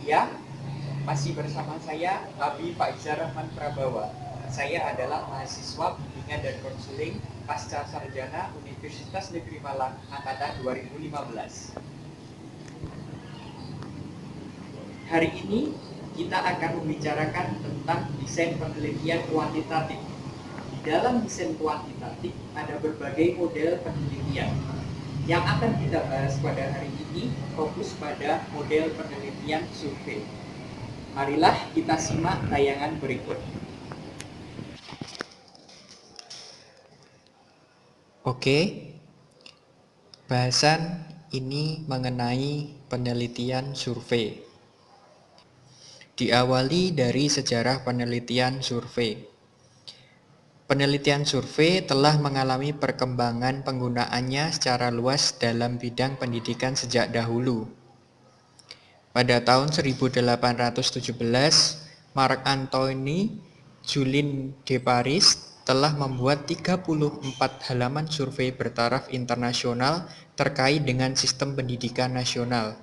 Ya, masih bersama saya Abi Faizar Rahman Prabawa. Saya adalah mahasiswa bimbingan dan konseling pasca sarjana Universitas Negeri Malang angkatan 2015. Hari ini kita akan membicarakan tentang desain penelitian kuantitatif. Di dalam desain kuantitatif ada berbagai model penelitian. Yang akan kita bahas pada hari ini fokus pada model penelitian survei. Marilah kita simak tayangan berikut. Oke, bahasan ini mengenai penelitian survei. Diawali dari sejarah penelitian survei. Penelitian survei telah mengalami perkembangan penggunaannya secara luas dalam bidang pendidikan sejak dahulu. Pada tahun 1817, Marc Antoine Jullien de Paris telah membuat 34 halaman survei bertaraf internasional terkait dengan sistem pendidikan nasional.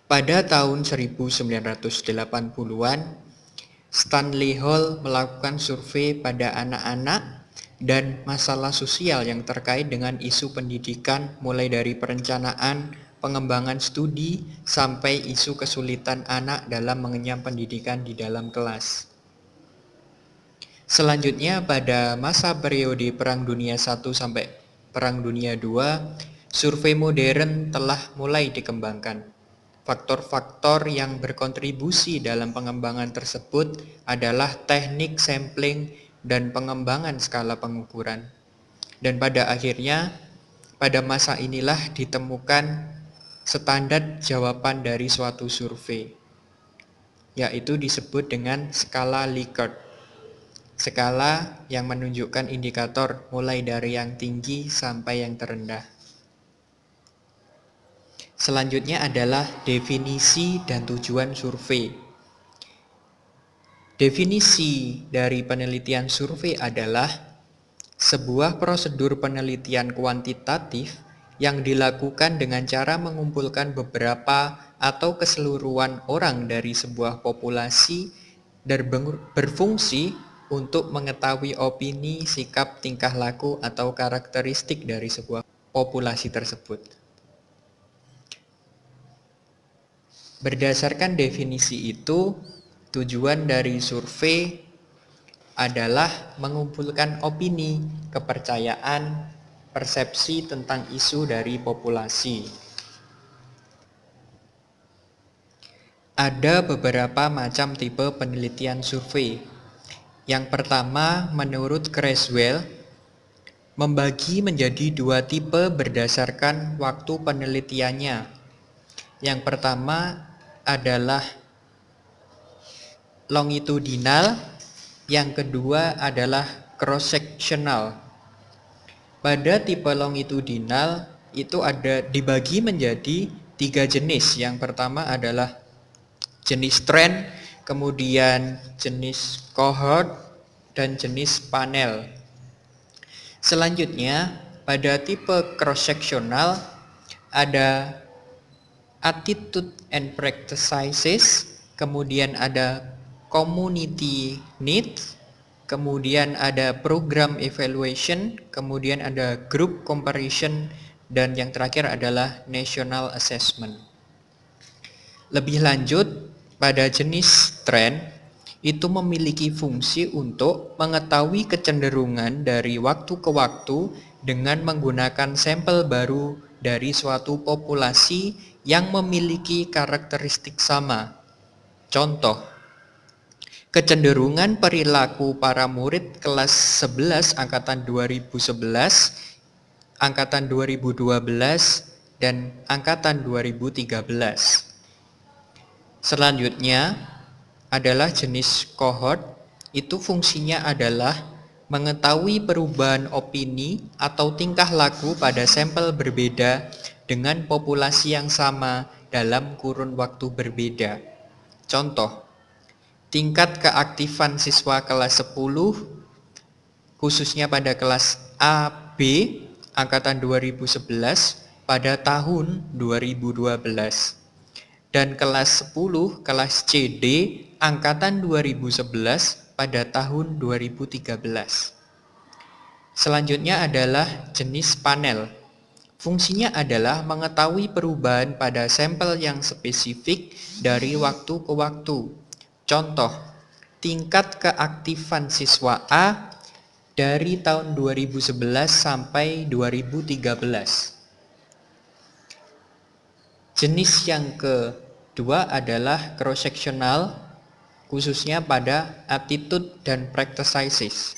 Pada tahun 1980-an, Stanley Hall melakukan survei pada anak-anak dan masalah sosial yang terkait dengan isu pendidikan, mulai dari perencanaan, pengembangan studi, sampai isu kesulitan anak dalam mengenyam pendidikan di dalam kelas. Selanjutnya, pada masa periode Perang Dunia I sampai Perang Dunia II, survei modern telah mulai dikembangkan. Faktor-faktor yang berkontribusi dalam pengembangan tersebut adalah teknik sampling dan pengembangan skala pengukuran. Dan pada akhirnya, pada masa inilah ditemukan standar jawaban dari suatu survei, yaitu disebut dengan skala Likert. Skala yang menunjukkan indikator mulai dari yang tinggi sampai yang terendah. Selanjutnya adalah definisi dan tujuan survei. Definisi dari penelitian survei adalah sebuah prosedur penelitian kuantitatif yang dilakukan dengan cara mengumpulkan beberapa atau keseluruhan orang dari sebuah populasi dan berfungsi untuk mengetahui opini, sikap, tingkah laku, atau karakteristik dari sebuah populasi tersebut. Berdasarkan definisi itu, tujuan dari survei adalah mengumpulkan opini, kepercayaan, persepsi tentang isu dari populasi. Ada beberapa macam tipe penelitian survei. Yang pertama, menurut Creswell, membagi menjadi dua tipe berdasarkan waktu penelitiannya. Yang pertama adalah longitudinal, yang kedua adalah cross-sectional. Pada tipe longitudinal itu ada dibagi menjadi 3 jenis. Yang pertama adalah jenis trend, kemudian jenis cohort, dan jenis panel. Selanjutnya, pada tipe cross-sectional ada attitude and practices, kemudian ada community needs, kemudian ada program evaluation, kemudian ada group comparison, dan yang terakhir adalah national assessment. Lebih lanjut, pada jenis trend itu memiliki fungsi untuk mengetahui kecenderungan dari waktu ke waktu dengan menggunakan sampel baru dari suatu populasi yang memiliki karakteristik sama. Contoh, kecenderungan perilaku para murid kelas 11 angkatan 2011, angkatan 2012, dan angkatan 2013. Selanjutnya adalah jenis cohort. Itu fungsinya adalah mengetahui perubahan opini atau tingkah laku pada sampel berbeda dengan populasi yang sama dalam kurun waktu berbeda. Contoh, tingkat keaktifan siswa kelas 10 khususnya pada kelas A, B, angkatan 2011 pada tahun 2012. dan kelas 10, kelas CD, angkatan 2011 pada tahun 2013. Selanjutnya adalah jenis panel. Fungsinya adalah mengetahui perubahan pada sampel yang spesifik dari waktu ke waktu. Contoh, tingkat keaktifan siswa A dari tahun 2011 sampai 2013. Jenis yang kedua adalah cross-sectional, khususnya pada attitude dan practices.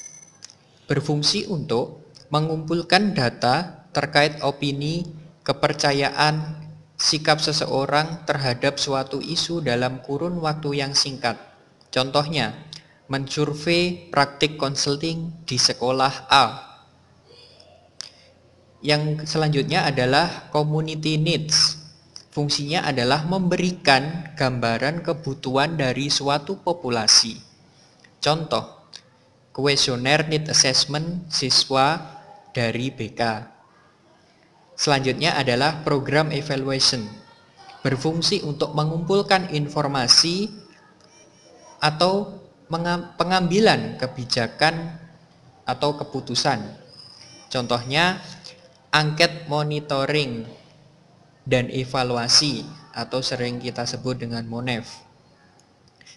Berfungsi untuk mengumpulkan data terkait opini, kepercayaan, sikap seseorang terhadap suatu isu dalam kurun waktu yang singkat. Contohnya, mensurvei praktik konseling di sekolah A. Yang selanjutnya adalah community needs. Fungsinya adalah memberikan gambaran kebutuhan dari suatu populasi. Contoh, kuesioner need assessment siswa dari BK. Selanjutnya adalah program evaluation. Berfungsi untuk mengumpulkan informasi atau pengambilan kebijakan atau keputusan. Contohnya, angket monitoring dan evaluasi atau sering kita sebut dengan MONEV.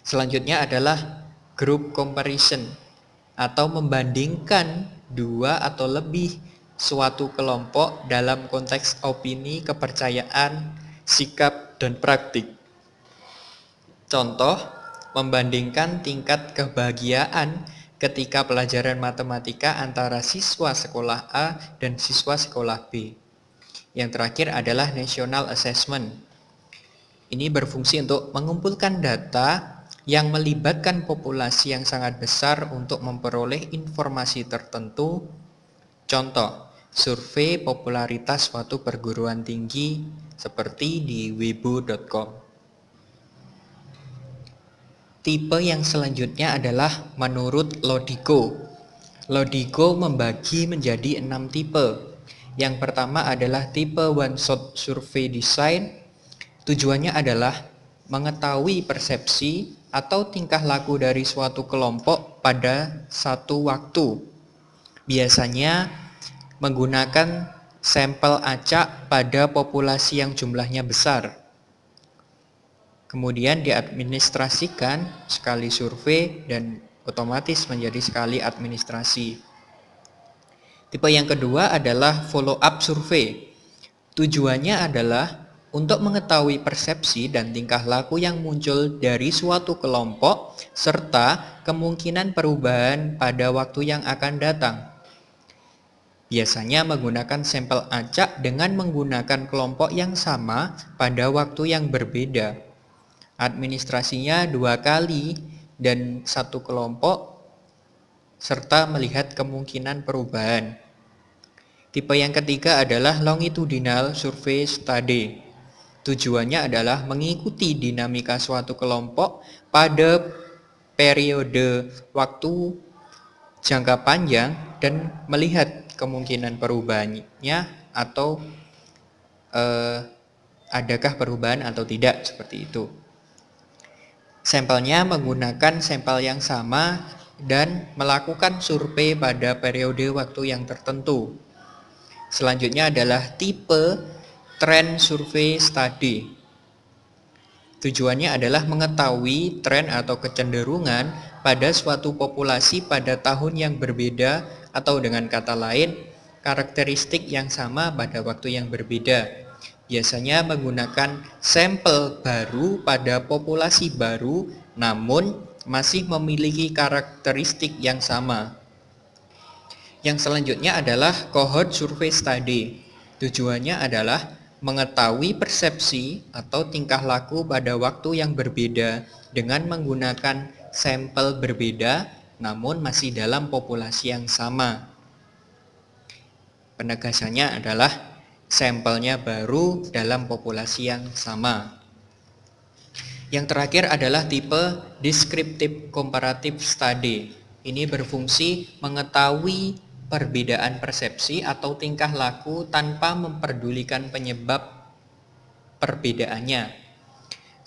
Selanjutnya adalah group comparison atau membandingkan dua atau lebih suatu kelompok dalam konteks opini, kepercayaan, sikap, dan praktik. Contoh, membandingkan tingkat kebahagiaan ketika pelajaran matematika antara siswa sekolah A dan siswa sekolah B. Yang terakhir adalah national assessment. Ini berfungsi untuk mengumpulkan data yang melibatkan populasi yang sangat besar untuk memperoleh informasi tertentu. Contoh, survei popularitas suatu perguruan tinggi seperti di weibo.com. Tipe yang selanjutnya adalah menurut Lodico. Lodico membagi menjadi 6 tipe. Yang pertama adalah tipe one-shot survey design. Tujuannya adalah mengetahui persepsi atau tingkah laku dari suatu kelompok pada satu waktu. Biasanya menggunakan sampel acak pada populasi yang jumlahnya besar. Kemudian diadministrasikan sekali survei dan otomatis menjadi sekali administrasi. Tipe yang kedua adalah follow up survei. Tujuannya adalah untuk mengetahui persepsi dan tingkah laku yang muncul dari suatu kelompok serta kemungkinan perubahan pada waktu yang akan datang. Biasanya menggunakan sampel acak dengan menggunakan kelompok yang sama pada waktu yang berbeda. Administrasinya 2 kali dan 1 kelompok serta melihat kemungkinan perubahan. Tipe yang ketiga adalah longitudinal survey study. Tujuannya adalah mengikuti dinamika suatu kelompok pada periode waktu jangka panjang dan melihat kemungkinan perubahannya atau adakah perubahan atau tidak, seperti itu. Sampelnya menggunakan sampel yang sama dan melakukan survei pada periode waktu yang tertentu. Selanjutnya adalah tipe trend survey study. Tujuannya adalah mengetahui tren atau kecenderungan pada suatu populasi pada tahun yang berbeda atau dengan kata lain, karakteristik yang sama pada waktu yang berbeda. Biasanya menggunakan sampel baru pada populasi baru namun masih memiliki karakteristik yang sama. Yang selanjutnya adalah cohort survey study. Tujuannya adalah mengetahui persepsi atau tingkah laku pada waktu yang berbeda dengan menggunakan sampel berbeda namun masih dalam populasi yang sama. Penegasannya adalah sampelnya baru dalam populasi yang sama. Yang terakhir adalah tipe descriptive comparative study. Ini berfungsi mengetahui perbedaan persepsi atau tingkah laku tanpa memperdulikan penyebab perbedaannya.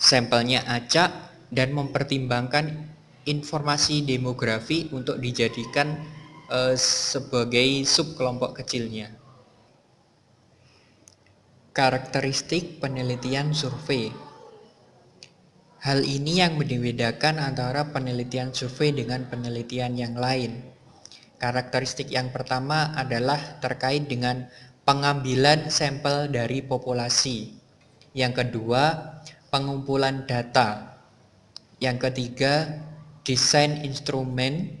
sampelnya acak, dan mempertimbangkan informasi demografi untuk dijadikan sebagai subkelompok kecilnya. Karakteristik penelitian survei. Hal ini yang membedakan antara penelitian survei dengan penelitian yang lain. Karakteristik yang pertama adalah terkait dengan pengambilan sampel dari populasi. Yang kedua, pengumpulan data. Yang ketiga, desain instrumen.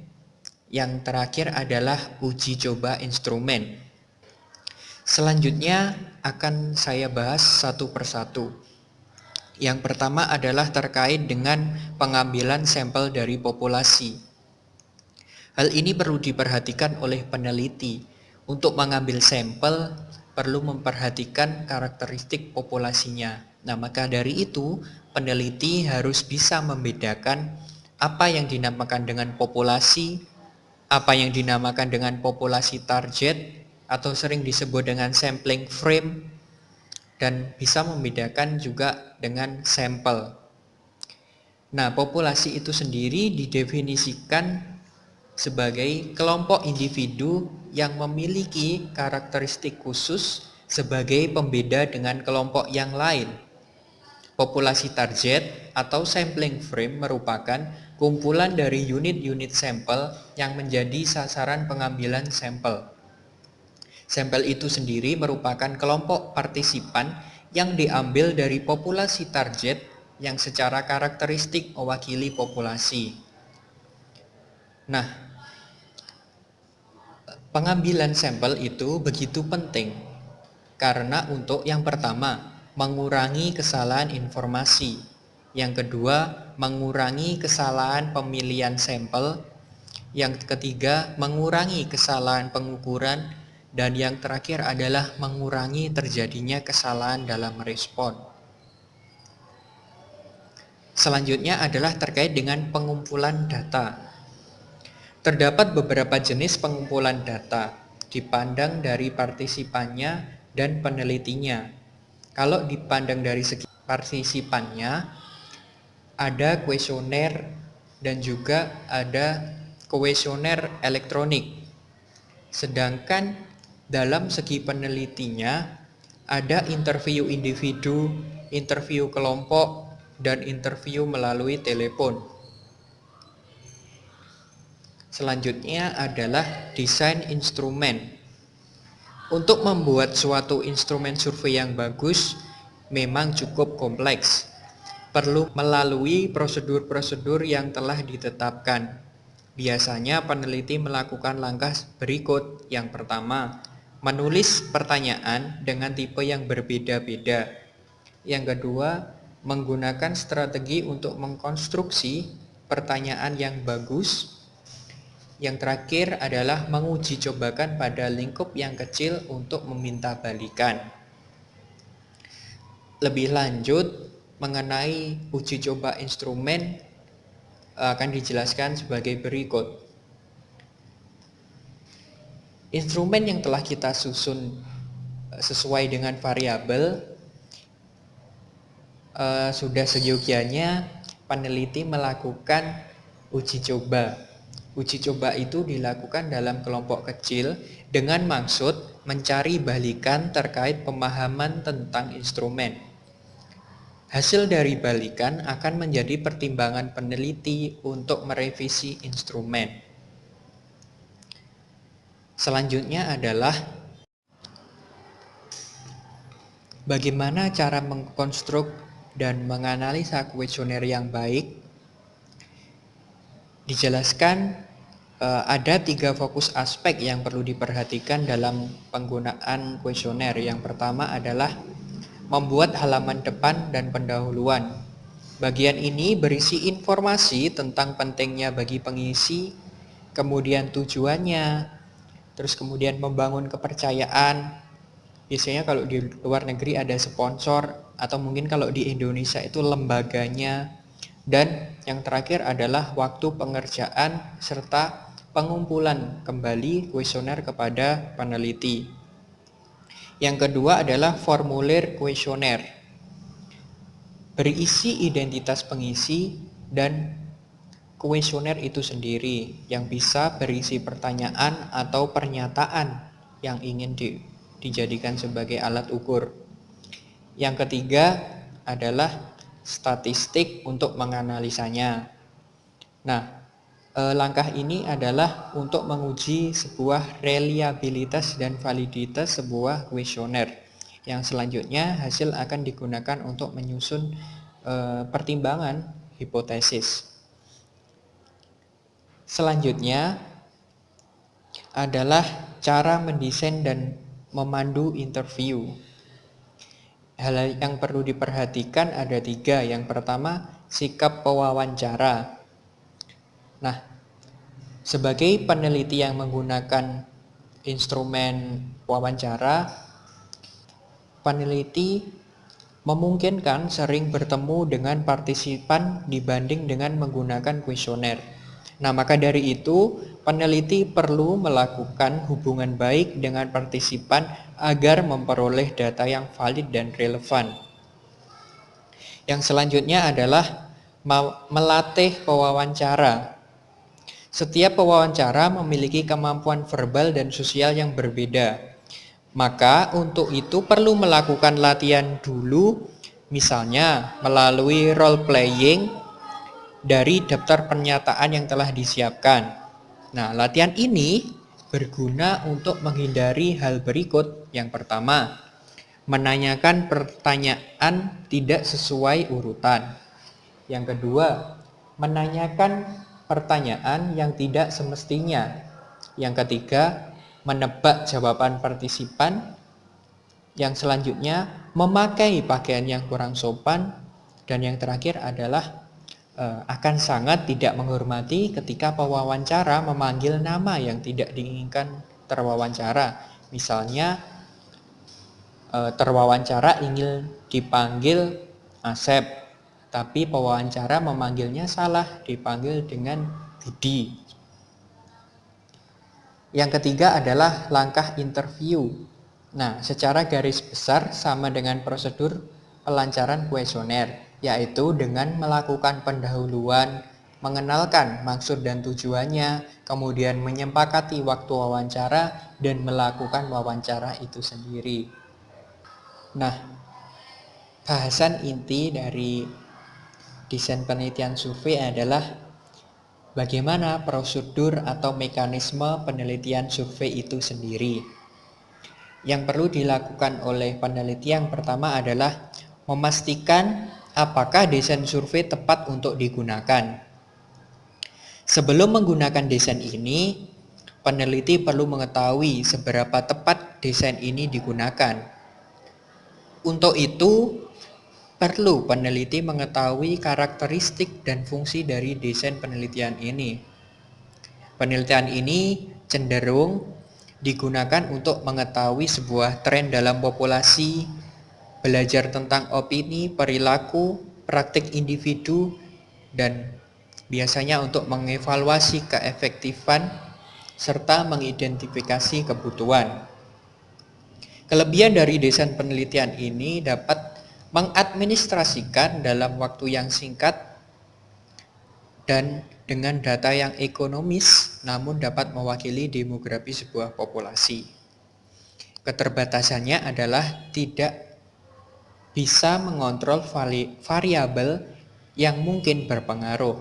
Yang terakhir adalah uji coba instrumen. Selanjutnya akan saya bahas satu persatu. Yang pertama adalah terkait dengan pengambilan sampel dari populasi. Hal ini perlu diperhatikan oleh peneliti. Untuk mengambil sampel perlu memperhatikan karakteristik populasinya. Nah, maka dari itu peneliti harus bisa membedakan apa yang dinamakan dengan populasi, apa yang dinamakan dengan populasi target, atau sering disebut dengan sampling frame, dan bisa membedakan juga dengan sampel. Nah, populasi itu sendiri didefinisikan sebagai kelompok individu yang memiliki karakteristik khusus sebagai pembeda dengan kelompok yang lain. Populasi target atau sampling frame merupakan kumpulan dari unit-unit sampel yang menjadi sasaran pengambilan sampel. Sampel itu sendiri merupakan kelompok partisipan yang diambil dari populasi target yang secara karakteristik mewakili populasi. Nah, pengambilan sampel itu begitu penting karena untuk yang pertama, mengurangi kesalahan informasi. Yang kedua, mengurangi kesalahan pemilihan sampel. Yang ketiga, mengurangi kesalahan pengukuran. Dan yang terakhir adalah mengurangi terjadinya kesalahan dalam respon. Selanjutnya adalah terkait dengan pengumpulan data. Terdapat beberapa jenis pengumpulan data, dipandang dari partisipannya dan penelitinya. Kalau dipandang dari segi partisipannya, ada kuesioner dan juga ada kuesioner elektronik. Sedangkan dalam segi penelitinya, ada interview individu, interview kelompok, dan interview melalui telepon. Selanjutnya adalah desain instrumen. Untuk membuat suatu instrumen survei yang bagus, memang cukup kompleks. Perlu melalui prosedur-prosedur yang telah ditetapkan. Biasanya peneliti melakukan langkah berikut. Yang pertama, menulis pertanyaan dengan tipe yang berbeda-beda. Yang kedua, menggunakan strategi untuk mengkonstruksi pertanyaan yang bagus. Yang terakhir adalah menguji cobakan pada lingkup yang kecil untuk meminta balikan. Lebih lanjut mengenai uji coba instrumen akan dijelaskan sebagai berikut. Instrumen yang telah kita susun sesuai dengan variabel sudah seyogianya peneliti melakukan uji coba. Uji coba itu dilakukan dalam kelompok kecil dengan maksud mencari balikan terkait pemahaman tentang instrumen. Hasil dari balikan akan menjadi pertimbangan peneliti untuk merevisi instrumen. Selanjutnya adalah bagaimana cara mengkonstruk dan menganalisa kuesioner yang baik. Dijelaskan ada 3 fokus aspek yang perlu diperhatikan dalam penggunaan kuesioner. Yang pertama adalah membuat halaman depan dan pendahuluan. Bagian ini berisi informasi tentang pentingnya bagi pengisi, kemudian tujuannya, terus kemudian membangun kepercayaan. Biasanya kalau di luar negeri ada sponsor, atau mungkin kalau di Indonesia itu lembaganya. Dan yang terakhir adalah waktu pengerjaan serta pengumpulan kembali kuesioner kepada peneliti. Yang kedua adalah formulir kuesioner. berisi identitas pengisi dan kuesioner itu sendiri yang bisa berisi pertanyaan atau pernyataan yang ingin dijadikan sebagai alat ukur. Yang ketiga adalah statistik untuk menganalisanya. Nah, langkah ini adalah untuk menguji sebuah reliabilitas dan validitas sebuah kuesioner. Yang selanjutnya hasil akan digunakan untuk menyusun pertimbangan hipotesis. Selanjutnya adalah cara mendesain dan memandu interview. Hal yang perlu diperhatikan ada 3. Yang pertama, sikap pewawancara. Nah, sebagai peneliti yang menggunakan instrumen wawancara, peneliti memungkinkan sering bertemu dengan partisipan dibanding dengan menggunakan kuesioner. Nah, maka dari itu, peneliti perlu melakukan hubungan baik dengan partisipan agar memperoleh data yang valid dan relevan. Yang selanjutnya adalah melatih pewawancara. Setiap pewawancara memiliki kemampuan verbal dan sosial yang berbeda. Maka untuk itu perlu melakukan latihan dulu, misalnya melalui role playing dari daftar pernyataan yang telah disiapkan. Nah, latihan ini berguna untuk menghindari hal berikut. Yang pertama, menanyakan pertanyaan tidak sesuai urutan. Yang kedua, menanyakan pertanyaan yang tidak semestinya. Yang ketiga, menebak jawaban partisipan. Yang selanjutnya, memakai pakaian yang kurang sopan. Dan yang terakhir adalah akan sangat tidak menghormati ketika pewawancara memanggil nama yang tidak diinginkan terwawancara. Misalnya terwawancara ingin dipanggil Asep, tapi pewawancara memanggilnya salah, dipanggil dengan Budi. Yang ketiga adalah langkah interview. Nah, secara garis besar sama dengan prosedur pelancaran kuesioner, yaitu dengan melakukan pendahuluan, mengenalkan maksud dan tujuannya, kemudian menyepakati waktu wawancara, dan melakukan wawancara itu sendiri. Nah, bahasan inti dari desain penelitian survei adalah bagaimana prosedur atau mekanisme penelitian survei itu sendiri. Yang perlu dilakukan oleh peneliti yang pertama adalah memastikan apakah desain survei tepat untuk digunakan. Sebelum menggunakan desain ini, peneliti perlu mengetahui seberapa tepat desain ini digunakan. Untuk itu, perlu peneliti mengetahui karakteristik dan fungsi dari desain penelitian ini. Penelitian ini cenderung digunakan untuk mengetahui sebuah tren dalam populasi, belajar tentang opini, perilaku, praktik individu, dan biasanya untuk mengevaluasi keefektifan serta mengidentifikasi kebutuhan. Kelebihan dari desain penelitian ini dapat mengadministrasikan dalam waktu yang singkat dan dengan data yang ekonomis, namun dapat mewakili demografi sebuah populasi. Keterbatasannya adalah tidak bisa mengontrol variabel yang mungkin berpengaruh.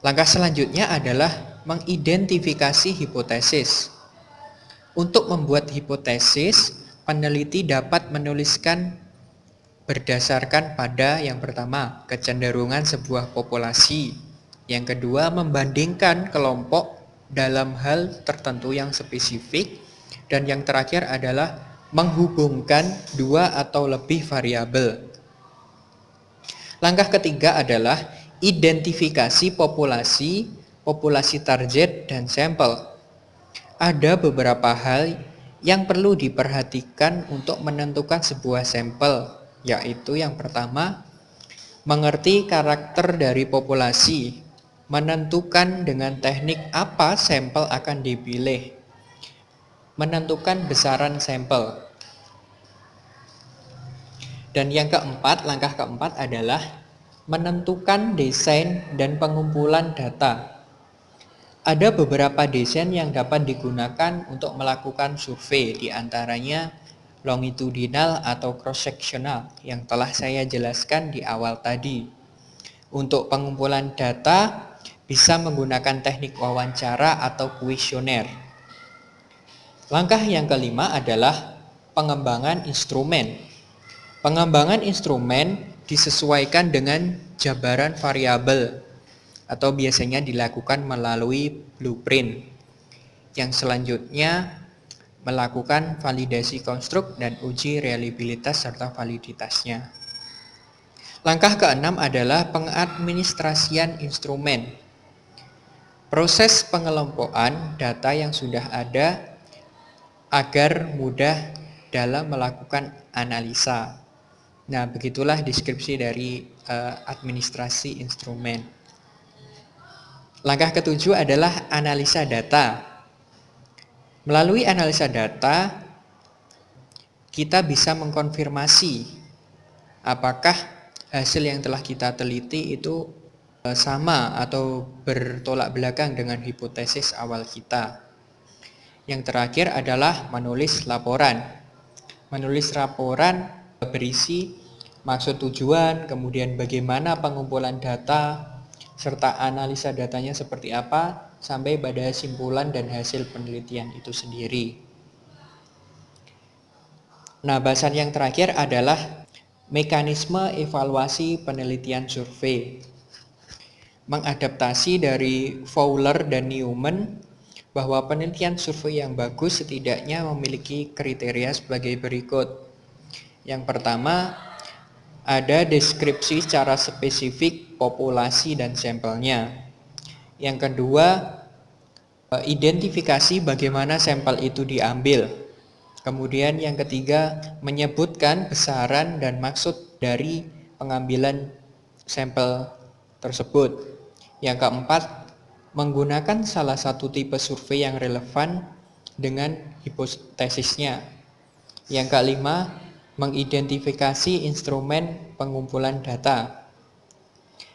Langkah selanjutnya adalah mengidentifikasi hipotesis. Untuk membuat hipotesis, peneliti dapat menuliskan berdasarkan pada yang pertama, kecenderungan sebuah populasi. Yang kedua, membandingkan kelompok dalam hal tertentu yang spesifik. Dan yang terakhir adalah menghubungkan dua atau lebih variabel. Langkah ketiga adalah identifikasi populasi target dan sampel. Ada beberapa hal yang perlu diperhatikan untuk menentukan sebuah sampel, yaitu yang pertama, mengerti karakter dari populasi, menentukan dengan teknik apa sampel akan dipilih, menentukan besaran sampel. Dan yang keempat, langkah keempat adalah menentukan desain dan pengumpulan data. Ada beberapa desain yang dapat digunakan untuk melakukan survei, di antaranya longitudinal atau cross-sectional yang telah saya jelaskan di awal tadi. Untuk pengumpulan data bisa menggunakan teknik wawancara atau kuesioner. Langkah yang kelima adalah pengembangan instrumen. Pengembangan instrumen disesuaikan dengan jabaran variabel atau biasanya dilakukan melalui blueprint. Yang selanjutnya melakukan validasi konstruk dan uji reliabilitas serta validitasnya. Langkah keenam adalah pengadministrasian instrumen. Proses pengelompokan data yang sudah ada agar mudah dalam melakukan analisa. Nah, begitulah deskripsi dari administrasi instrumen. Langkah ketujuh adalah analisa data. Melalui analisa data, kita bisa mengkonfirmasi apakah hasil yang telah kita teliti itu sama atau bertolak belakang dengan hipotesis awal kita. Yang terakhir adalah menulis laporan. Menulis laporan berisi maksud tujuan, kemudian bagaimana pengumpulan data, serta analisa datanya seperti apa, sampai pada simpulan dan hasil penelitian itu sendiri. Nah, bahasan yang terakhir adalah mekanisme evaluasi penelitian survei. Mengadaptasi dari Fowler dan Newman bahwa penelitian survei yang bagus setidaknya memiliki kriteria sebagai berikut. Yang pertama, ada deskripsi secara spesifik populasi dan sampelnya. Yang kedua, identifikasi bagaimana sampel itu diambil. Kemudian yang ketiga, menyebutkan besaran dan maksud dari pengambilan sampel tersebut. Yang keempat, menggunakan salah satu tipe survei yang relevan dengan hipotesisnya. Yang kelima, mengidentifikasi instrumen pengumpulan data.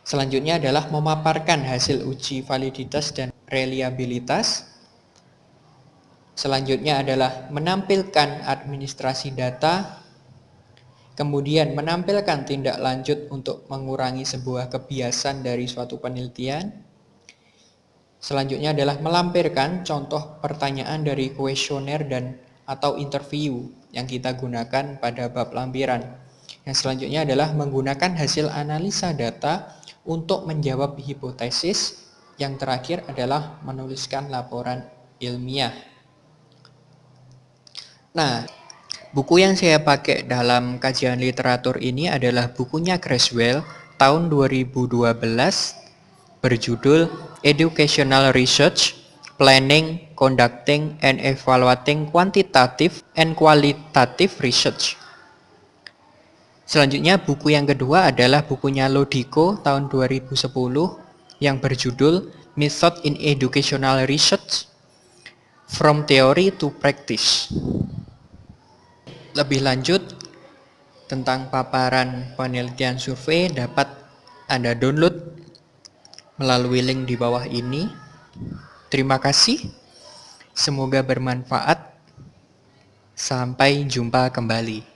Selanjutnya adalah memaparkan hasil uji validitas dan reliabilitas. Selanjutnya adalah menampilkan administrasi data. Kemudian menampilkan tindak lanjut untuk mengurangi sebuah kebiasaan dari suatu penelitian. Selanjutnya adalah melampirkan contoh pertanyaan dari kuesioner dan atau interview yang kita gunakan pada bab lampiran. Yang selanjutnya adalah menggunakan hasil analisa data untuk menjawab hipotesis. Yang terakhir adalah menuliskan laporan ilmiah. Nah, buku yang saya pakai dalam kajian literatur ini adalah bukunya Creswell tahun 2012 berjudul Educational Research, Planning, Conducting, and Evaluating Quantitative and Qualitative Research. Selanjutnya buku yang kedua adalah bukunya Lodico tahun 2010 yang berjudul Method in Educational Research, From Theory to Practice. Lebih lanjut tentang paparan penelitian survei dapat Anda download melalui link di bawah ini. Terima kasih. Semoga bermanfaat. Sampai jumpa kembali.